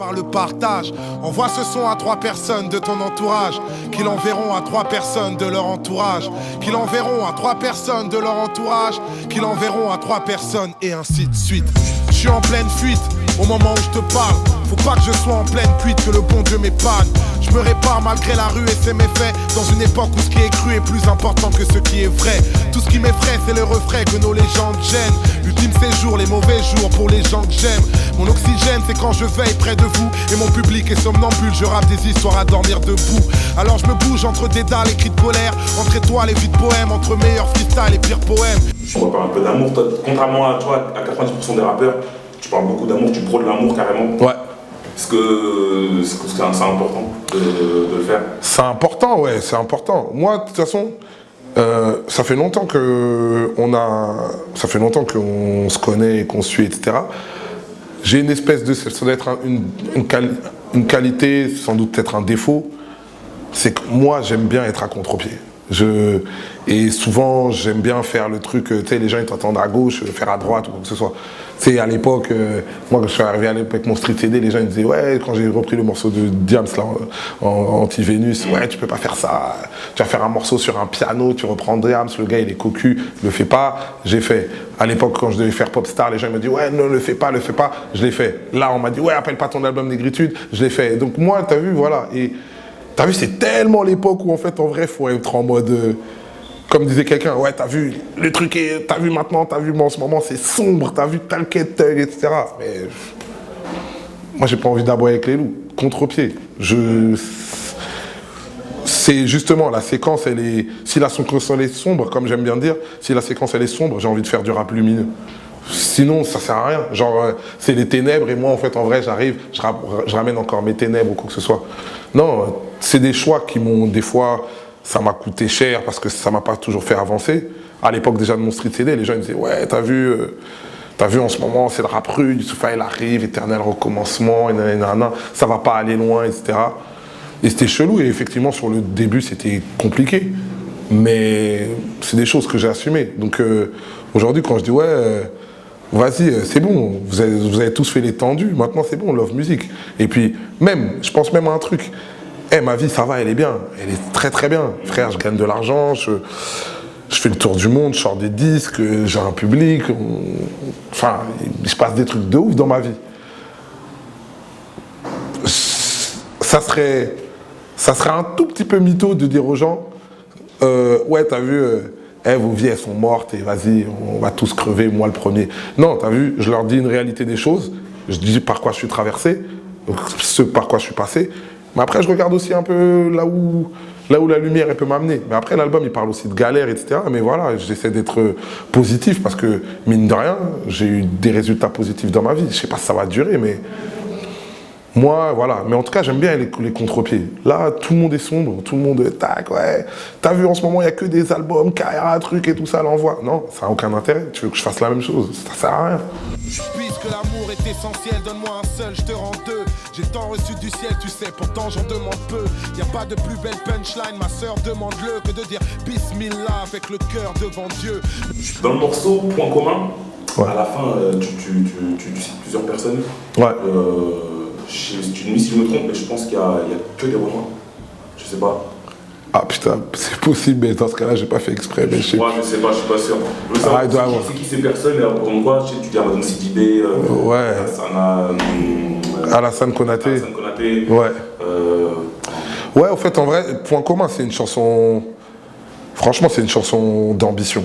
par le partage. Envoie ce son à 3 personnes de ton entourage, qui l'enverront à 3 personnes de leur entourage, qui l'enverront à 3 personnes de leur entourage, qui l'enverront à 3 personnes, et ainsi de suite. Je suis en pleine fuite au moment où je te parle. Faut pas que je sois en pleine cuite, que le bon Dieu m'épargne. Je me répare malgré la rue et ses méfaits, dans une époque où ce qui est cru est plus important que ce qui est vrai. Tout ce qui m'effraie, c'est le refrain que nos légendes gênent. L'ultime séjour, les mauvais jours pour les gens que j'aime. Mon oxygène, c'est quand je veille près de vous, et mon public est somnambule. Je rappe des histoires à dormir debout. Alors je me bouge entre des dalles et cris de colère, entre étoiles et vies de poèmes, entre meilleurs freestyle et pires poèmes. On va parler un peu d'amour. Contrairement à toi, à 90% des rappeurs, tu parles beaucoup d'amour, tu prônes l'amour carrément. Ouais. Est-ce que c'est important de le faire? C'est important, ouais, c'est important. Moi, de toute façon, ça fait longtemps qu'on se connaît et qu'on se suit, etc. J'ai une espèce de... Ça doit être une qualité, sans doute peut-être un défaut. C'est que moi, j'aime bien être à contre-pied. Et souvent, j'aime bien faire le truc, tu sais, les gens ils t'entendent à gauche, faire à droite ou quoi que ce soit. Tu sais, à l'époque, moi quand je suis arrivé à l'époque avec mon Street CD, les gens ils disaient, ouais, quand j'ai repris le morceau de Diams là, en Anti-Vénus, ouais, tu peux pas faire ça. Tu vas faire un morceau sur un piano, tu reprends Diams, le gars il est cocu, le fais pas. J'ai fait. À l'époque, quand je devais faire Popstar, les gens ils me disaient, ouais, non, le fais pas, je l'ai fait. Là, on m'a dit, ouais, appelle pas ton album Négritude, je l'ai fait. Donc moi, t'as vu, voilà. Et t'as vu, c'est tellement l'époque où en fait, en vrai, faut être en mode. Comme disait quelqu'un, ouais, t'as vu, le truc est, t'as vu maintenant, t'as vu, moi en ce moment c'est sombre, t'as vu Talket, etc. Mais moi j'ai pas envie d'aboyer avec les loups, contre-pied. C'est justement la séquence, elle est, si la séquence elle est sombre, comme j'aime bien dire, si la séquence elle est sombre, j'ai envie de faire du rap lumineux. Sinon ça sert à rien, genre c'est les ténèbres et moi en fait en vrai j'arrive, je ramène encore mes ténèbres ou quoi que ce soit. Non, c'est des choix qui m'ont des fois. Ça m'a coûté cher parce que ça m'a pas toujours fait avancer. À l'époque déjà de mon Street CD, les gens ils disaient ouais t'as vu en ce moment c'est le rap rude, Youssoupha il arrive, éternel recommencement, et nanana, ça va pas aller loin, etc. Et c'était chelou et effectivement sur le début c'était compliqué. Mais c'est des choses que j'ai assumées. Donc aujourd'hui quand je dis ouais vas-y c'est bon, vous avez tous fait les tendus, maintenant c'est bon, love music. Et puis même, je pense même à un truc. Ma vie, ça va, elle est bien. Elle est très très bien. Frère, je gagne de l'argent, je fais le tour du monde, je sors des disques, j'ai un public. Enfin, il se passe des trucs de ouf dans ma vie. Ça serait un tout petit peu mytho de dire aux gens ouais, t'as vu, vos vies, elles sont mortes et vas-y, on va tous crever, moi le premier. Non, t'as vu, je leur dis une réalité des choses. Je dis par quoi je suis traversé, ce par quoi je suis passé. Mais après, je regarde aussi un peu là où la lumière elle peut m'amener. Mais après, l'album, il parle aussi de galère, etc. Mais voilà, j'essaie d'être positif parce que, mine de rien, j'ai eu des résultats positifs dans ma vie. Je sais pas si ça va durer, mais moi, voilà. Mais en tout cas, j'aime bien les contre-pieds. Là, tout le monde est sombre, tout le monde, tac, ouais. T'as vu, en ce moment, il n'y a que des albums, carrière, trucs et tout ça, l'envoi. Non, ça n'a aucun intérêt. Tu veux que je fasse la même chose, ça sert à rien. Puisque l'amour est essentiel, donne-moi un seul, je te rends deux. J'ai tant reçu du ciel, tu sais, pourtant j'en demande peu. Y a pas de plus belle punchline, ma sœur, demande-le, que de dire Bismillah avec le cœur devant Dieu. Dans le morceau Point commun, ouais. À la fin, tu cites plusieurs personnes. Ouais. Si je me trompe, mais je pense qu'il y a que des Renois. Je sais pas. Ah putain, c'est possible, mais dans ce cas-là, j'ai pas fait exprès. Mais je sais pas, je suis pas sûr. C'est qui ces personnes, et comme quoi, tu dis Amadou Sidibé, ouais. Alassane Konaté. Ouais. Ouais, en fait, en vrai, Point commun, c'est une chanson. Franchement, c'est une chanson d'ambition.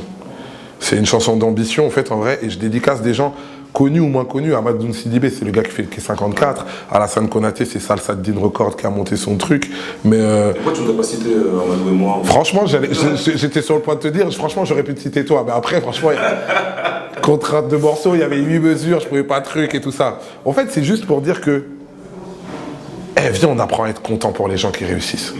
C'est une chanson d'ambition, en fait, en vrai, et je dédicace des gens connus ou moins connus. Amadou Sidibé, c'est le gars qui fait le K54. Alassane Konaté, c'est Salsa Din Record qui a monté son truc. Mais pourquoi tu ne t'as pas cité Amadou et moi? Franchement, j'étais sur le point de te dire, franchement, j'aurais pu te citer toi. Mais après, franchement, contrainte de morceaux, il y avait 8 mesures, je pouvais pas truc et tout ça. En fait, c'est juste pour dire que, viens, on apprend à être content pour les gens qui réussissent.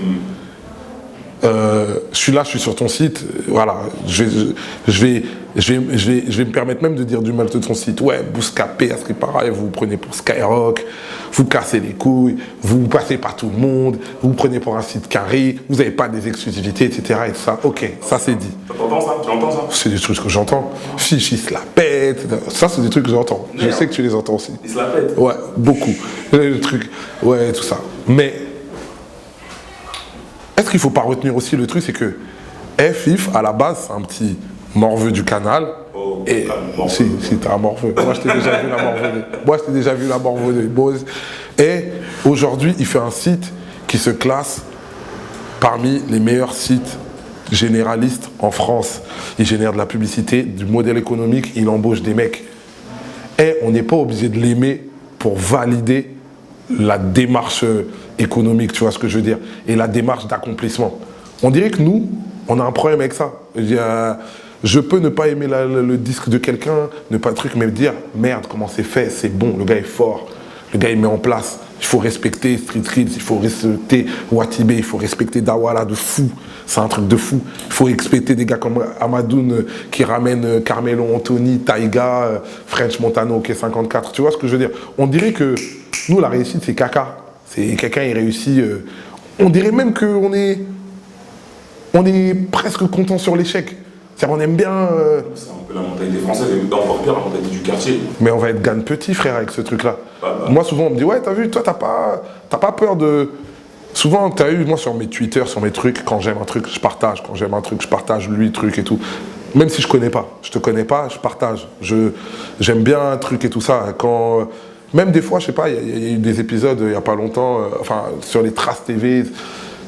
Je suis là, je suis sur ton site, voilà, je vais je vais me permettre même de dire du mal de ton site. Ouais, Bouscapé, à ce qui paraît, vous vous prenez pour Skyrock, vous cassez les couilles, vous passez par tout le monde, vous vous prenez pour un site carré, vous n'avez pas des exclusivités, etc. Et ça, ok, ça c'est dit. T'entends ça? Tu entends ça? C'est des trucs que j'entends. Fiche, il se la pète. Ça, c'est des trucs que j'entends. Je sais que tu les entends aussi. Il se la pète? Ouais, beaucoup. Le truc, ouais, tout ça. Mais, est-ce qu'il ne faut pas retenir aussi le truc, c'est que FIF, à la base, c'est un petit morveux du canal. Oh, Et si t'es un morveux. Moi, je t'ai déjà vu la morveux. Moi, je t'ai déjà vu la morveux. Bon, et aujourd'hui, il fait un site qui se classe parmi les meilleurs sites généralistes en France. Il génère de la publicité, du modèle économique, il embauche des mecs. Et on n'est pas obligé de l'aimer pour valider la démarche économique, tu vois ce que je veux dire, et la démarche d'accomplissement. On dirait que nous, on a un problème avec ça. Je peux ne pas aimer le disque de quelqu'un, ne pas truc, mais dire merde, comment c'est fait, c'est bon, le gars est fort, le gars il met en place. Il faut respecter Street Kids, il faut respecter Watibé, il faut respecter Dawala de fou. C'est un truc de fou. Il faut respecter des gars comme Amadoun qui ramènent Carmelo Anthony, Taiga, French Montano, K54. Tu vois ce que je veux dire? On dirait que nous, la réussite, c'est caca. C'est quelqu'un qui réussit. On dirait même qu'on est presque content sur l'échec. C'est-à-dire on aime bien... C'est un peu la mentalité française, et encore pire, la mentalité du quartier. Mais on va être gagne petit, frère, avec ce truc-là. Moi, souvent, on me dit, ouais, t'as vu, toi, t'as pas peur de... Souvent, t'as eu, moi, sur mes Twitter, sur mes trucs, quand j'aime un truc, je partage. Quand j'aime un truc, je partage lui, truc et tout. Même si je connais pas. Je te connais pas, je partage. J'aime bien un truc et tout ça. Quand... Même des fois, je sais pas, il y a eu des épisodes, il y a pas longtemps, enfin, sur les Traces TV...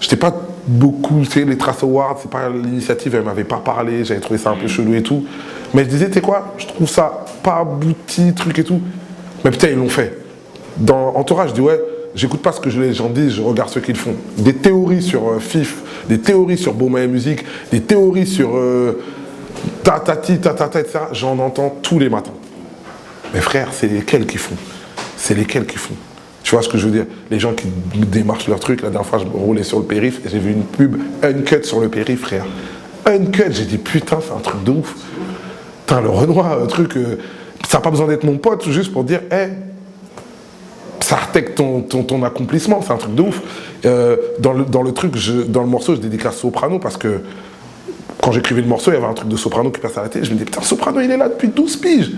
J'étais pas beaucoup, tu sais, les Trace Awards, c'est pas l'initiative, elle m'avait pas parlé, j'avais trouvé ça un peu chelou et tout. Mais je disais, tu sais quoi, je trouve ça pas abouti, truc et tout. Mais putain, ils l'ont fait. Dans Entourage, je dis, ouais, j'écoute pas ce que les gens disent, je regarde ce qu'ils font. Des théories sur FIF, des théories sur Boma et Musique, des théories sur tatati, tatata, etc. J'en entends tous les matins. Mais frère, c'est lesquels qui font? C'est lesquels qui font? Tu vois ce que je veux dire? Les gens qui démarchent leur truc. La dernière fois, je roulais sur le périph' et j'ai vu une pub Uncut sur le périph', frère. Uncut, j'ai dit putain, c'est un truc de ouf. Putain, le Renoir, un truc... ça n'a pas besoin d'être mon pote, juste pour dire, hey, ça retèque ton accomplissement, c'est un truc de ouf. Dans le morceau, je dédicace Soprano parce que quand j'écrivais le morceau, il y avait un truc de Soprano qui passe à la télé. Je me dis, putain, Soprano, il est là depuis 12 piges.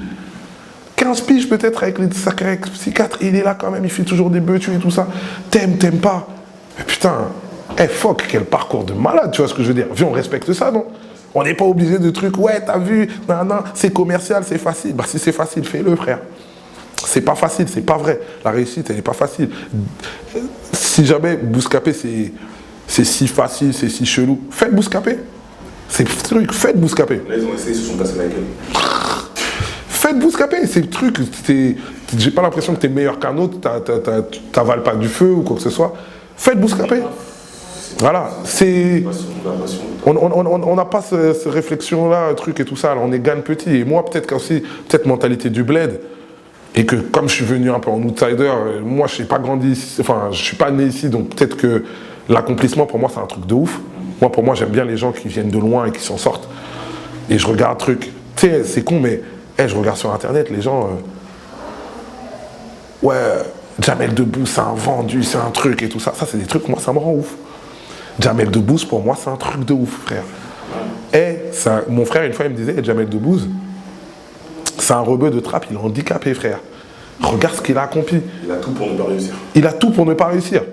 15 piges peut-être avec les sacrés psychiatres, il est là quand même, il fait toujours des beutus et tout ça. T'aimes pas. Mais putain, fuck, quel parcours de malade, tu vois ce que je veux dire. Viens, on respecte ça, non? On n'est pas obligé de trucs, ouais, t'as vu, non, c'est commercial, c'est facile. Bah si c'est facile, fais-le, frère. C'est pas facile, c'est pas vrai. La réussite, elle n'est pas facile. Si jamais Bouscapé, c'est si facile, c'est si chelou, faites Bouscapé. C'est le truc, faites Bouscapé. Là, ils ont essayé, ils se sont cassés la gueule. Faites Bouscapé, c'est le truc. J'ai pas l'impression que t'es meilleur qu'un autre, t'avales pas du feu ou quoi que ce soit. Faites Bouscapé. Voilà, c'est... On n'a pas cette réflexion-là, truc et tout ça, alors on est gagne petit. Et moi, peut-être qu'aussi, peut-être mentalité du bled, et que comme je suis venu un peu en outsider, moi, je n'ai pas grandi ici, enfin, je suis pas né ici, donc peut-être que l'accomplissement, pour moi, c'est un truc de ouf. Moi, pour moi, j'aime bien les gens qui viennent de loin et qui s'en sortent. Et je regarde truc, tu sais, c'est con, mais... je regarde sur internet, les gens, ouais, Jamel Debbouze, c'est un vendu, c'est un truc et tout ça. Ça, c'est des trucs, moi, ça me rend ouf. Jamel Debbouze, pour moi, c'est un truc de ouf, frère. Et mon frère, une fois, il me disait, Jamel Debbouze, c'est un rebeu de trappe, il est handicapé, frère. Regarde ce qu'il a accompli. Il a tout pour ne pas réussir. Il a tout pour ne pas réussir.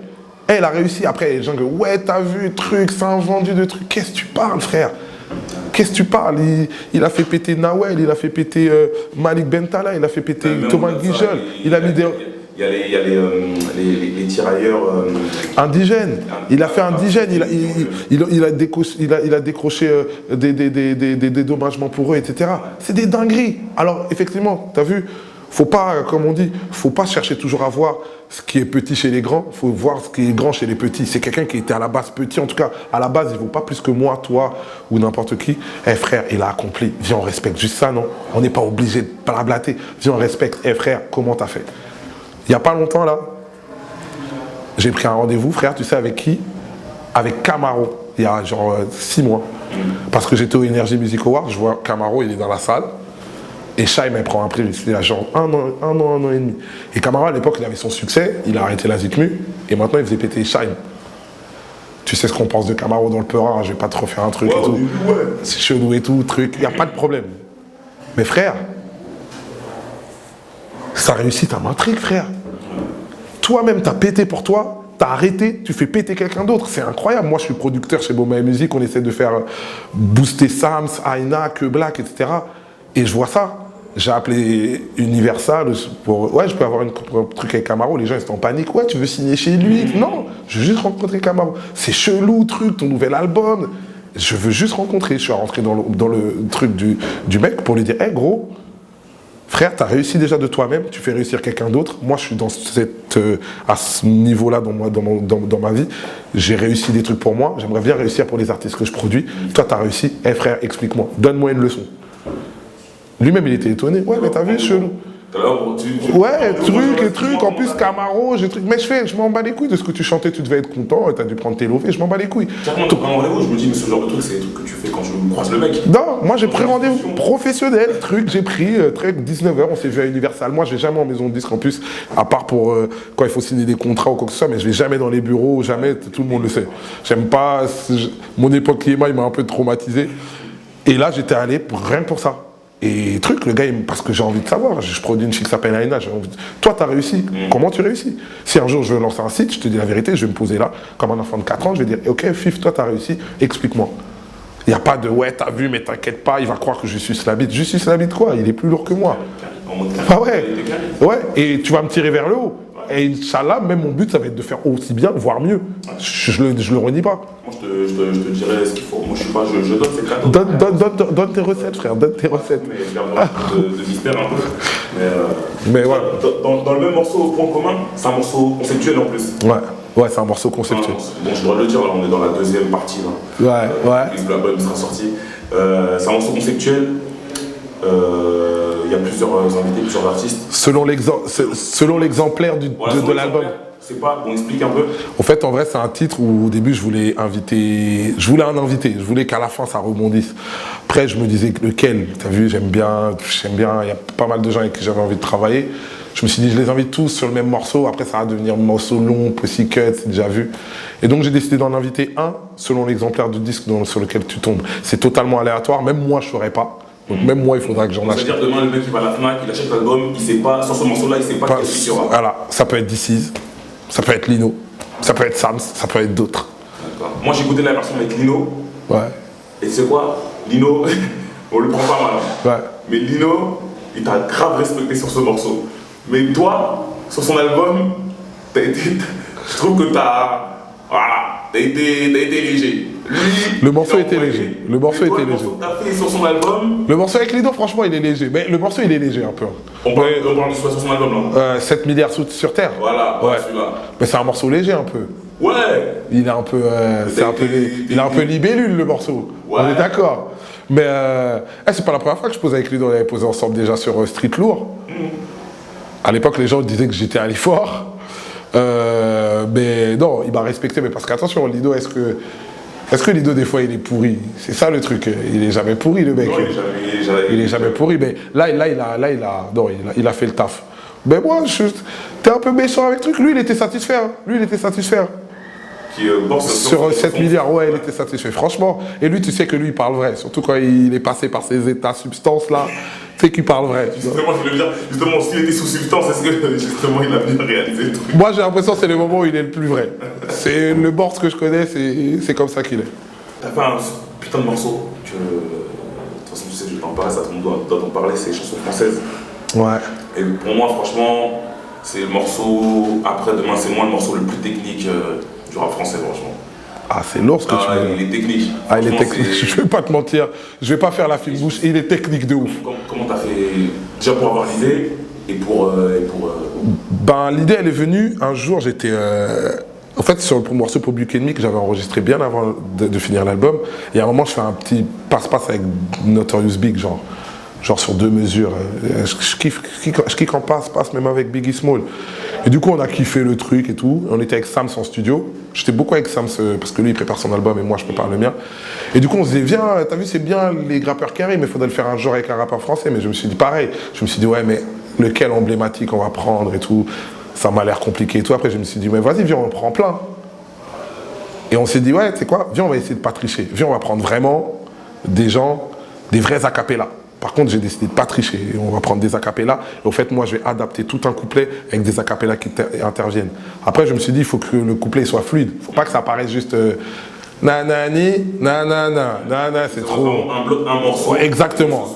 Et il a réussi. Après, les gens disent, ouais, t'as vu, truc, c'est un vendu de trucs. Qu'est-ce que tu parles, frère? Qu'est-ce que tu parles? Il a fait péter Nawel, il a fait péter Malik Bentala, il a fait péter Thomas Guichol. Il a mis des... Il y a les tirailleurs... indigènes. Il a fait indigène. Il a décroché des dédommagements pour eux, etc. C'est des dingueries. Alors, effectivement, tu as vu, faut pas, comme on dit, faut pas chercher toujours à voir ce qui est petit chez les grands, faut voir ce qui est grand chez les petits. C'est quelqu'un qui était à la base petit, en tout cas, à la base, il ne vaut pas plus que moi, toi ou n'importe qui. Eh frère, il a accompli. Viens, on respecte juste ça, non? On n'est pas obligé de blablater. Viens, on respecte. Eh frère, comment t'as fait? Il n'y a pas longtemps, là, j'ai pris un rendez-vous, frère, tu sais avec qui? Avec Camaro, il y a genre 6 mois. Parce que j'étais au Energy Music Awards, je vois Camaro, il est dans la salle. Et Shaim, il prend un prix, c'était là genre un an et demi. Et Camaro, à l'époque, il avait son succès, il a arrêté la Zikmu, et maintenant il faisait péter Shaim. Tu sais ce qu'on pense de Camaro dans le Peura, je vais pas te refaire un truc et tout. C'est chelou et tout, truc, il n'y a pas de problème. Mais frère, ça réussit ta m'intrigue, frère. Toi-même, t'as pété pour toi, t'as arrêté, tu fais péter quelqu'un d'autre. C'est incroyable. Moi, je suis producteur chez Boma Music, on essaie de faire booster Sams, Aina, Que Black, etc. Et je vois ça. J'ai appelé Universal pour... Ouais, je peux avoir un truc avec Camaro. Les gens, ils étaient en panique. Ouais, tu veux signer chez lui? Non, je veux juste rencontrer Camaro. C'est chelou, truc, ton nouvel album. Je veux juste rencontrer. Je suis rentré dans le truc du mec pour lui dire, hey, gros, frère, tu as réussi déjà de toi-même, tu fais réussir quelqu'un d'autre. Moi, je suis à ce niveau-là dans ma vie. J'ai réussi des trucs pour moi. J'aimerais bien réussir pour les artistes que je produis. Toi, tu as réussi. Hey, frère, explique-moi. Donne-moi une leçon. Lui-même, il était étonné. Ouais, mais t'as vu, chelou. Ouais, truc. En plus, Camaro, j'ai truc. Mais je m'en bats les couilles de ce que tu chantais. Tu devais être content. T'as dû prendre tes lovés. Je m'en bats les couilles. Carrément, tu prends un rendez-vous. Je me dis, mais ce genre de truc, c'est des trucs que tu fais quand tu croises le mec. Non, moi, j'ai pris rendez-vous professionnel. Truc, j'ai pris 19h. On s'est vu à Universal. Moi, je vais jamais en maison de disque en plus, à part pour quand il faut signer des contrats ou quoi que ce soit. Mais je vais jamais dans les bureaux. Jamais. Tout le monde le sait. J'aime pas. Mon époque Yéma, il m'a un peu traumatisé. Et là, j'étais allé rien que pour ça. Et truc, le gars, parce que j'ai envie de savoir, je produis une fille qui s'appelle Aina, toi, t'as réussi. Comment tu réussis? Si un jour je veux lancer un site, je te dis la vérité, je vais me poser là, comme un enfant de 4 ans, je vais dire, ok, Fif, toi, t'as réussi, explique-moi. Il n'y a pas de, ouais, t'as vu, mais t'inquiète pas, il va croire que je suis la bite. Je suis la bite quoi? Il est plus lourd que moi. Ah ouais. Ouais, et tu vas me tirer vers le haut. Et Inch'Allah, même mon but, ça va être de faire aussi bien, voire mieux. Je le renie pas. Moi, je te dirais ce qu'il faut. Moi, je suis pas, je donne ces cadeaux. Donne tes recettes, frère, donne tes recettes. Mais je garde de mystère un peu. Mais ouais. Dans le même morceau, point commun, c'est un morceau conceptuel en plus. Ouais, c'est un morceau conceptuel. Bon, je dois le dire, là, on est dans la deuxième partie. Là. Ouais. L'album sera sorti. C'est un morceau conceptuel. Il y a plusieurs invités, plusieurs artistes. Selon l'exemplaire de l'album. C'est pas, on explique un peu. En fait, en vrai, c'est un titre où au début, je voulais un invité. Je voulais qu'à la fin, ça rebondisse. Après, je me disais lequel. T'as vu, j'aime bien. Il y a pas mal de gens avec qui j'avais envie de travailler. Je me suis dit, je les invite tous sur le même morceau. Après, ça va devenir un morceau long, pussy cut, c'est déjà vu. Et donc, j'ai décidé d'en inviter un selon l'exemplaire du disque sur lequel tu tombes. C'est totalement aléatoire. Même moi, je ne saurais pas. Donc même moi, il faudra que j'en achète. C'est-à-dire demain, le mec qui va à la FNAC, il achète l'album, il sait pas, sur ce morceau-là, il sait pas quel titre il y aura. Voilà, ça peut être DC's, ça peut être Lino, ça peut être Sams, ça peut être d'autres. D'accord. Moi, j'ai écouté la version avec Lino. Ouais. Et tu sais quoi? Lino, on le prend pas mal. Ouais. Mais Lino, il t'a grave respecté sur ce morceau. Mais toi, sur son album, je trouve que t'as été léger. Le morceau était léger. Le morceau était léger. T'as fait sur son album. Le morceau avec Lido, franchement, il est léger. Mais le morceau, il est léger un peu. On parle de sur son album là. 7 milliards sur Terre. Voilà, ouais. Celui-là. Mais c'est un morceau léger un peu. Ouais. Il est un peu. Il est un peu libellule le morceau. Ouais. On est d'accord. Mais c'est pas la première fois que je pose avec Lido. On avait posé ensemble déjà sur Street Lourd. À l'époque, les gens disaient que j'étais allé fort. Mais non, il m'a respecté. Mais parce qu'attention, Lido, est-ce que Lido, des fois, il est pourri? C'est ça le truc. Il est jamais pourri, le mec. Non, il est jamais pourri. Mais là, il a fait le taf. Mais moi, t'es un peu méchant avec le truc. Lui, il était satisfait. Sur 7 milliards, ouais, il était satisfait. Franchement. Et lui, tu sais que lui, il parle vrai. Surtout quand il est passé par ces états substances là. Tu sais qu'il parle vrai. Justement, je voulais dire, s'il était sous substance, est-ce que justement il a bien réalisé le truc? Moi, j'ai l'impression que c'est le moment où il est le plus vrai. C'est le Borst que je connais, c'est comme ça qu'il est. T'as fait un putain de morceau que. De toute façon, tu sais, je vais t'en parler, ça, tout le monde doit t'en parler, c'est Chansons françaises. Ouais. Et pour moi, franchement, c'est le morceau. Après demain, c'est moi le morceau le plus technique du rap français, franchement. Ah, c'est lourd ce que tu veux. Il est technique. Ah, il est technique. Je vais pas te mentir. Je vais pas faire la fine bouche. Il est technique de ouf. Comment t'as fait déjà pour avoir l'idée et pour. Ben, l'idée, elle est venue un jour. J'étais. En fait, sur le morceau Public Enemy que j'avais enregistré bien avant de finir l'album, et à un moment, je fais un petit passe-passe avec Notorious Big, genre. genre sur 2 mesures. Je kiffe quand passe même avec Biggie Small. Et du coup, on a kiffé le truc et tout. On était avec Sams en studio. J'étais beaucoup avec Sams parce que lui, il prépare son album et moi, je prépare le mien. Et du coup, on se disait, viens, t'as vu, c'est bien les rappeurs carrés, mais il faudrait le faire un jour avec un rappeur français. Mais je me suis dit pareil. Je me suis dit, ouais, mais lequel emblématique on va prendre et tout. Ça m'a l'air compliqué et tout. Après, je me suis dit, mais vas-y, viens, on le prend plein. Et on s'est dit, ouais, tu sais quoi, viens, on va essayer de pas tricher. Viens, on va prendre vraiment des gens, des vrais acapellas. Par contre, j'ai décidé de pas tricher. On va prendre des acapellas. Et au fait, moi, je vais adapter tout un couplet avec des acapellas qui interviennent. Après, je me suis dit, il faut que le couplet soit fluide. Il ne faut pas que ça paraisse juste nanani, nanana, nanana, c'est trop. Un morceau. Ouais, exactement.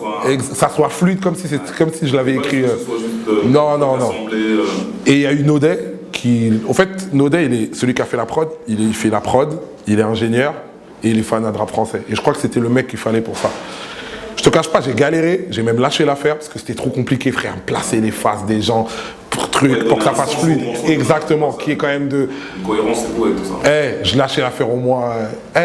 Ça soit fluide comme si je l'avais écrit. Non. Et il y a eu Nodet qui. En fait, Nodet, il est celui qui a fait la prod. Il fait la prod, il est ingénieur et il est fan de rap français. Et je crois que c'était le mec qu'il fallait pour ça. Je te cache pas, j'ai galéré, j'ai même lâché l'affaire parce que c'était trop compliqué, frère. Placer les faces des gens pour que ça fasse fluide. Exactement, qui est quand même de. Cohérence et tout ça. Je lâchais l'affaire au moins.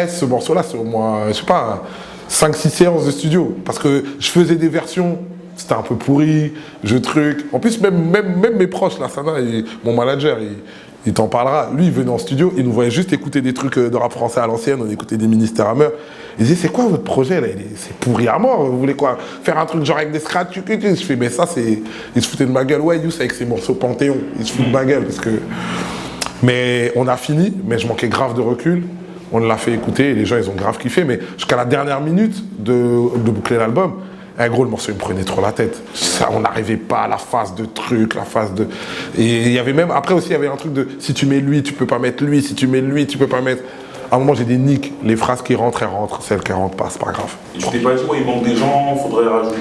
Ce morceau-là, c'est au moins, je sais pas, 5-6 séances de studio. Parce que je faisais des versions, c'était un peu pourri, En plus, même mes proches, là, Sana, mon manager, il t'en parlera. Lui, il venait en studio, il nous voyait juste écouter des trucs de rap français à l'ancienne, on écoutait des Ministères Hammer. Il disait, c'est quoi votre projet là? C'est pourri à mort, vous voulez quoi? Faire un truc genre avec des scratchs? Je fais, mais ça, c'est. Il se foutait de ma gueule. Ouais, Youss avec ses morceaux Panthéon, il se fout de ma gueule parce que. Mais on a fini, mais je manquais grave de recul. On l'a fait écouter et les gens, ils ont grave kiffé. Mais jusqu'à la dernière minute de boucler l'album, gros, le morceau, il me prenait trop la tête. Ça, on n'arrivait pas à la phase de truc, la phase de. Et il y avait même. Après aussi, il y avait un truc de si tu mets lui, tu peux pas mettre lui. Si tu mets lui, tu peux pas mettre. À un moment, j'ai des nicks. Les phrases qui rentrent, elles rentrent. Celles qui rentrent pas, c'est pas grave. Et tu t'es pas dit, il manque des gens, faudrait rajouter.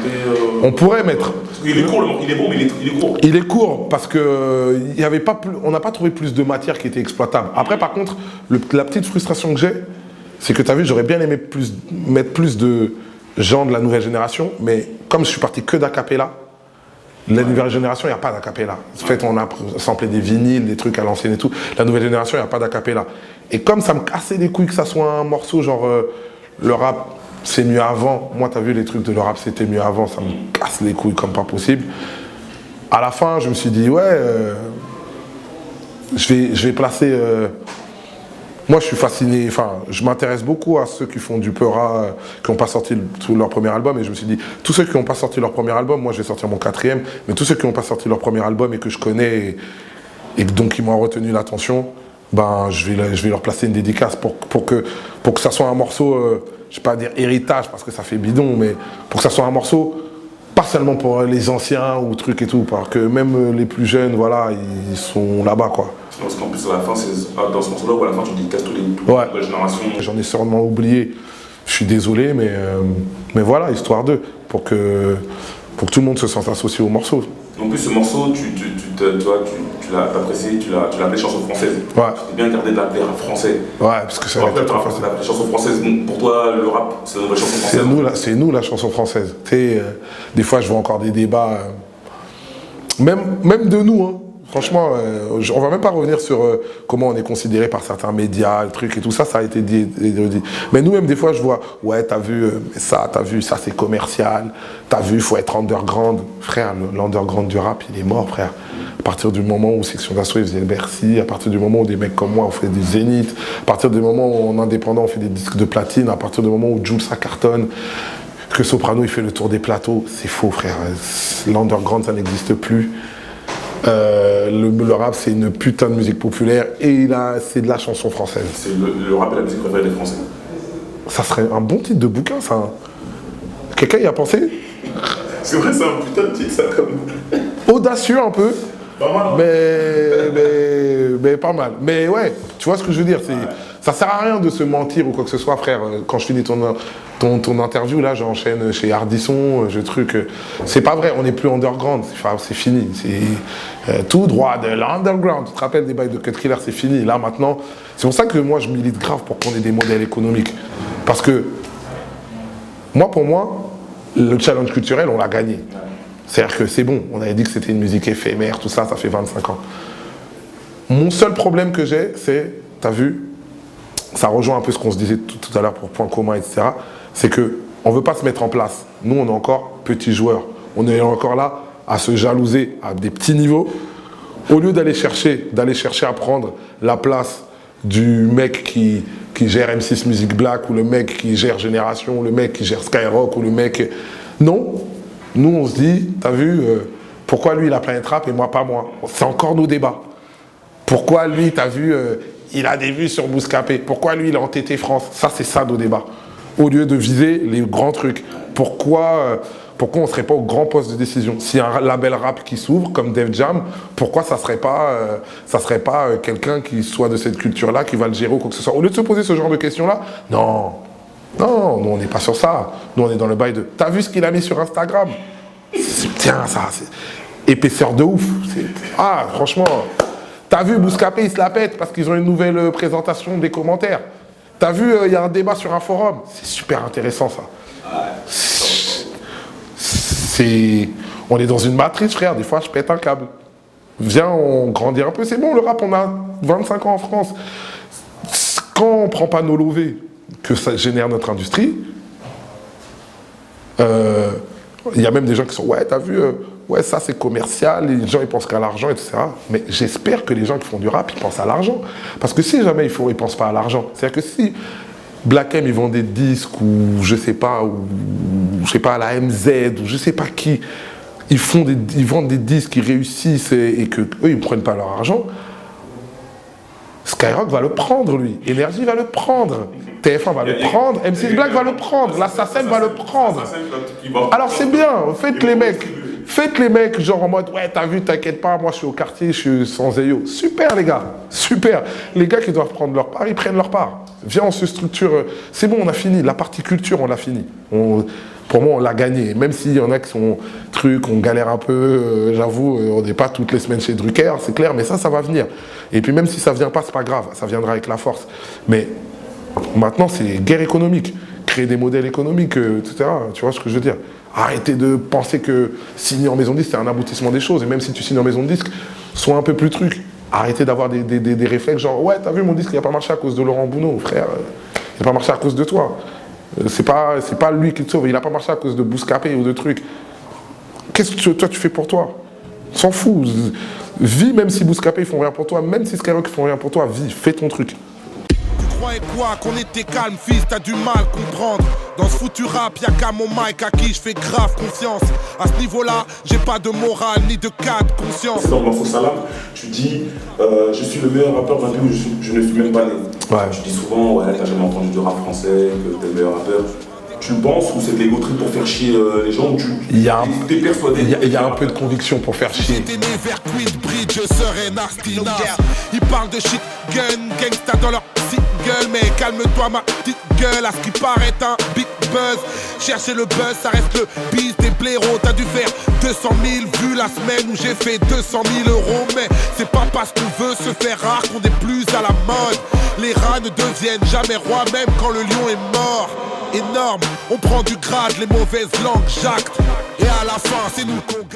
On pourrait mettre. Il est court, il est bon, mais il est court. Il est court parce que il y avait pas plus, on n'a pas trouvé plus de matière qui était exploitable. Après, par contre, la petite frustration que j'ai, c'est que tu as vu, j'aurais bien aimé mettre plus de gens de la nouvelle génération, mais comme je suis parti que d'acapella, la nouvelle génération, il n'y a pas d'acapella. En fait, on a samplé des vinyles, des trucs à l'ancienne et tout. La nouvelle génération, il n'y a pas d'acapella. Et comme ça me cassait les couilles que ça soit un morceau genre le rap, c'est mieux avant. Moi, tu as vu les trucs de le rap, c'était mieux avant. Ça me casse les couilles comme pas possible. À la fin, je me suis dit, ouais, je vais placer... Moi, je suis fasciné, enfin, je m'intéresse beaucoup à ceux qui font du Peura, qui n'ont pas sorti leur premier album, et je me suis dit, tous ceux qui n'ont pas sorti leur premier album, moi je vais sortir mon 4e, mais tous ceux qui n'ont pas sorti leur premier album et que je connais, et donc qui m'ont retenu l'attention, ben, je vais leur placer une dédicace pour que ça soit un morceau, je ne vais pas dire héritage, parce que ça fait bidon, mais pour que ça soit un morceau, pas seulement pour les anciens ou trucs et tout, parce que même les plus jeunes, voilà, ils sont là-bas, quoi. Parce qu'en plus, à la fin, c'est dans ce morceau-là où à la fin, tu dédicaces toutes les générations. J'en ai sûrement oublié, je suis désolé, mais voilà, histoire d'eux, pour que tout le monde se sente associé au morceau. En plus, ce morceau, tu l'as apprécié, tu l'as appelé chanson française. Ouais. Tu bien gardé de l'appeler rap français. Ouais, parce que ça va être trop facile. La chanson française, donc pour toi, le rap, c'est la nouvelle chanson française. C'est nous la chanson française. Des fois, je vois encore des débats, même de nous, hein. Franchement, on va même pas revenir sur comment on est considéré par certains médias, le truc et tout ça, ça a été dit. Mais nous-mêmes, des fois, je vois, ouais, t'as vu ça, c'est commercial, t'as vu, il faut être underground. Frère, l'underground du rap, il est mort, frère. À partir du moment où Section d'Assaut, ils faisaient le Bercy, à partir du moment où des mecs comme moi, on fait des zéniths, à partir du moment où en indépendant, on fait des disques de platine, à partir du moment où Jules, ça cartonne, que Soprano, il fait le tour des plateaux, c'est faux, frère. L'underground, ça n'existe plus. Le rap, c'est une putain de musique populaire et c'est de la chanson française. C'est le rap et la musique préférée des Français. Ça serait un bon titre de bouquin, ça. Quelqu'un y a pensé? C'est vrai, c'est un putain de titre, ça, comme. Audacieux un peu. Pas mal. Mais pas mal. Mais ouais, tu vois ce que je veux dire, ça sert à rien de se mentir ou quoi que ce soit, frère. Quand je finis ton interview, là, j'enchaîne chez Ardisson, c'est pas vrai, on n'est plus underground, c'est fini. C'est tout droit de l'underground. Tu te rappelles des bails de Cut Killer, c'est fini. Là, maintenant, c'est pour ça que moi, je milite grave pour qu'on ait des modèles économiques. Parce que, pour moi, le challenge culturel, on l'a gagné. C'est-à-dire que c'est bon, on avait dit que c'était une musique éphémère, tout ça, ça fait 25 ans. Mon seul problème que j'ai, t'as vu, ça rejoint un peu ce qu'on se disait tout à l'heure pour Point commun, etc. C'est que On ne veut pas se mettre en place. Nous, on est encore petits joueurs. On est encore là à se jalouser à des petits niveaux. Au lieu d'aller chercher à prendre la place du mec qui gère M6 Music Black, ou le mec qui gère Génération, ou le mec qui gère Skyrock, ou le mec... Non, nous on se dit, t'as vu, pourquoi lui il a Planète Rap et moi pas moi? C'est encore nos débats. Pourquoi lui, t'as vu, il a des vues sur Bouscapé? Pourquoi lui il est en TT France? Ça c'est ça nos débats. Au lieu de viser les grands trucs. Pourquoi on ne serait pas au grand poste de décision? S'il y a un label rap qui s'ouvre, comme Def Jam, pourquoi ça serait pas quelqu'un qui soit de cette culture-là, qui va le gérer ou quoi que ce soit? Au lieu de se poser ce genre de questions-là, non, nous on n'est pas sur ça. Nous on est dans le bail de... T'as vu ce qu'il a mis sur Instagram? Tiens, ça, c'est épaisseur de ouf. Ah, franchement, t'as vu Bouscapé, il se la pète parce qu'ils ont une nouvelle présentation des commentaires. T'as vu, il y a un débat sur un forum. C'est super intéressant, ça. On est dans une matrice, frère. Des fois, je pète un câble. Viens, on grandit un peu. C'est bon, le rap, on a 25 ans en France. Quand on ne prend pas nos lovés, que ça génère notre industrie, il y a même des gens qui sont, ouais, t'as vu, ouais, ça c'est commercial, les gens ils pensent qu'à l'argent, etc. Mais j'espère que les gens qui font du rap, ils pensent à l'argent. Parce que si jamais ils pensent pas à l'argent, c'est-à-dire que si Black M, ils vendent des disques, ou je sais pas, à la MZ, ou je sais pas qui, ils vendent des disques, ils réussissent et que eux ils prennent pas leur argent, Skyrock va le prendre, lui. Énergie va le prendre. TF1 va le prendre. M6 Black va le prendre. L'Assassin va le prendre. Alors c'est bien. Faites les mecs genre en mode, ouais, t'as vu, t'inquiète pas, moi je suis au quartier, je suis sans Eyo. Super les gars. Super. Les gars qui doivent prendre leur part, ils prennent leur part. Viens, on se structure. C'est bon, on a fini. La partie culture, on l'a fini. Pour moi, on l'a gagné. Même s'il y en a qui sont on galère un peu, j'avoue, on n'est pas toutes les semaines chez Drucker, c'est clair, mais ça va venir. Et puis même si ça ne vient pas, c'est pas grave, ça viendra avec la force. Mais maintenant, c'est guerre économique. Créer des modèles économiques, etc. Tu vois ce que je veux dire? Arrêtez de penser que signer en maison de disque, c'est un aboutissement des choses. Et même si tu signes en maison de disque, sois un peu plus truc. Arrêtez d'avoir des réflexes genre, ouais, t'as vu, mon disque, il n'a pas marché à cause de Laurent Bounot, frère. Il n'a pas marché à cause de toi. C'est pas lui qui te sauve, il n'a pas marché à cause de Bouscapé ou de trucs. Qu'est-ce que toi tu fais pour toi? S'en fout. Vis même si Bouscapé ils font rien pour toi, même si Skyrock ils font rien pour toi, vis, fais ton truc. Tu croyais quoi? Qu'on était calme, fils, t'as du mal comprendre. Dans ce foutu rap, y'a qu'à mon mic à qui je fais grave confiance. À ce niveau-là, j'ai pas de morale ni de cas de conscience. C'est dans Morceau Salam, tu dis je suis le meilleur rappeur d'un pays où je ne suis même pas né. Ouais. Tu dis souvent, ouais, t'as jamais entendu de rap français, que t'es le meilleur rappeur. Tu le penses ou c'est de l'égo trip pour faire chier les gens, ou t'es persuadé? Il y a un peu de conviction pour faire chier. J'étais né vers Queensbridge, je serais nasty nas. Ils parlent de shit gun, gangsta dans leur single. Mais calme-toi ma petite gueule, à ce qui paraît un big buzz. Chercher le buzz, ça reste le biz des blaireaux. T'as dû faire 200 000 vues la semaine où j'ai fait 200 000 euros. Mais c'est pas parce qu'on veut se faire rare qu'on est plus à la mode. Les rats ne deviennent jamais rois, même quand le lion est mort. Énorme, on prend du grade, les mauvaises langues jactent. Et à la fin, c'est nous qu'on gagne.